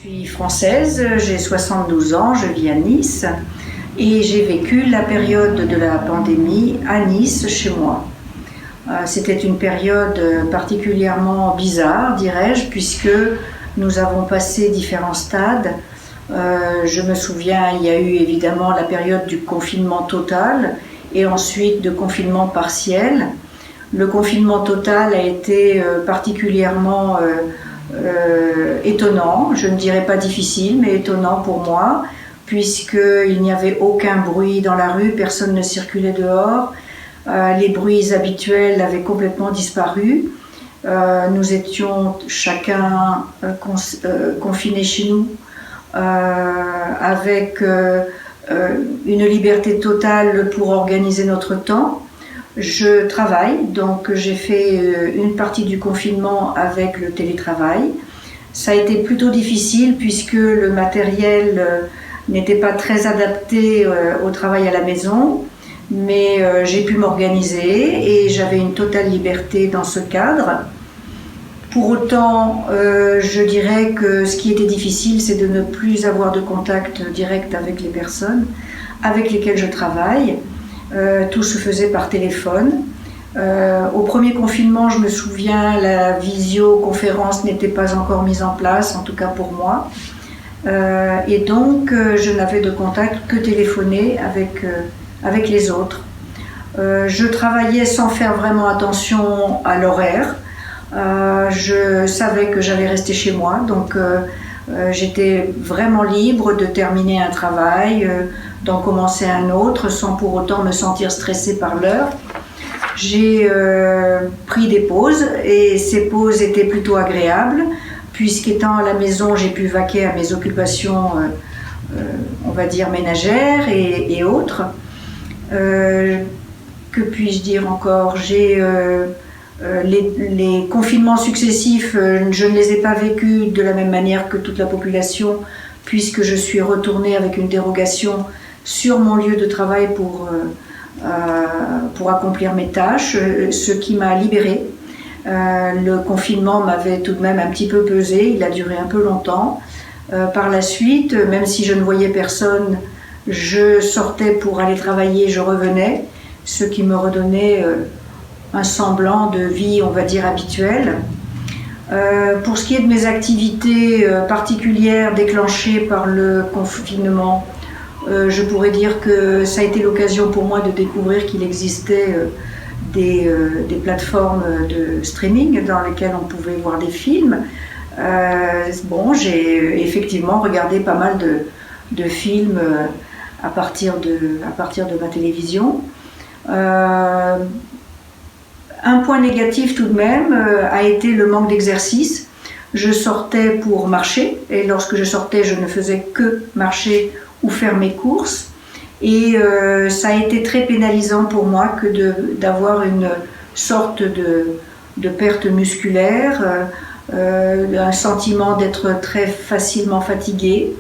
suis française, j'ai 72 ans, je vis à Nice et j'ai vécu la période de la pandémie à Nice chez moi. C'était une période particulièrement bizarre, dirais-je, puisque nous avons passé différents stades. Je me souviens, il y a eu évidemment la période du confinement total et ensuite de confinement partiel. Le confinement total a été particulièrement étonnant, je ne dirais pas difficile, mais étonnant pour moi, puisqu'il n'y avait aucun bruit dans la rue, personne ne circulait dehors, les bruits habituels avaient complètement disparu. Nous étions chacun confinés chez nous, avec une liberté totale pour organiser notre temps. Je travaille, donc j'ai fait une partie du confinement avec le télétravail. Ça a été plutôt difficile puisque le matériel n'était pas très adapté au travail à la maison, mais j'ai pu m'organiser et j'avais une totale liberté dans ce cadre. Pour autant, je dirais que ce qui était difficile, c'est de ne plus avoir de contact direct avec les personnes avec lesquelles je travaille. Tout se faisait par téléphone. Au premier confinement, je me souviens, la visioconférence n'était pas encore mise en place, en tout cas pour moi. Et donc, je n'avais de contact que téléphoner avec les autres. Je travaillais sans faire vraiment attention à l'horaire. Je savais que j'allais rester chez moi, donc j'étais vraiment libre de terminer un travail, d'en commencer un autre, sans pour autant me sentir stressée par l'heure. J'ai pris des pauses et ces pauses étaient plutôt agréables, puisqu'étant à la maison, j'ai pu vaquer à mes occupations, on va dire ménagères et autres. Que puis-je dire encore ? Les confinements successifs, je ne les ai pas vécus de la même manière que toute la population, puisque je suis retournée avec une dérogation sur mon lieu de travail pour accomplir mes tâches, ce qui m'a libérée. Le confinement m'avait tout de même un petit peu pesé, il a duré un peu longtemps. Par la suite, même si je ne voyais personne, je sortais pour aller travailler, je revenais, ce qui me redonnait un semblant de vie, on va dire, habituelle. Pour ce qui est de mes activités particulières déclenchées par le confinement, je pourrais dire que ça a été l'occasion pour moi de découvrir qu'il existait des plateformes de streaming dans lesquelles on pouvait voir des films. J'ai effectivement regardé pas mal de films à partir de ma télévision. Un point négatif tout de même a été le manque d'exercice. Je sortais pour marcher et lorsque je sortais, je ne faisais que marcher ou faire mes courses. Et ça a été très pénalisant pour moi que d'avoir une sorte de perte musculaire, un sentiment d'être très facilement fatiguée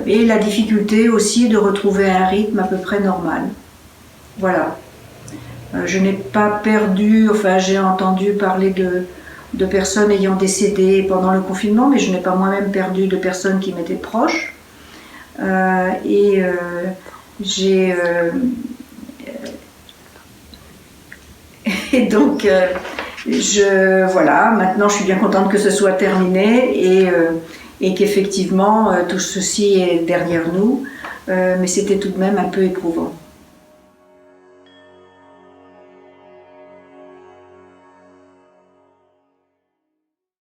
et la difficulté aussi de retrouver un rythme à peu près normal. Voilà. Je n'ai pas perdu, enfin j'ai entendu parler de personnes ayant décédé pendant le confinement, mais je n'ai pas moi-même perdu de personnes qui m'étaient proches. Et donc, voilà, maintenant je suis bien contente que ce soit terminé et qu'effectivement tout ceci est derrière nous, mais c'était tout de même un peu éprouvant.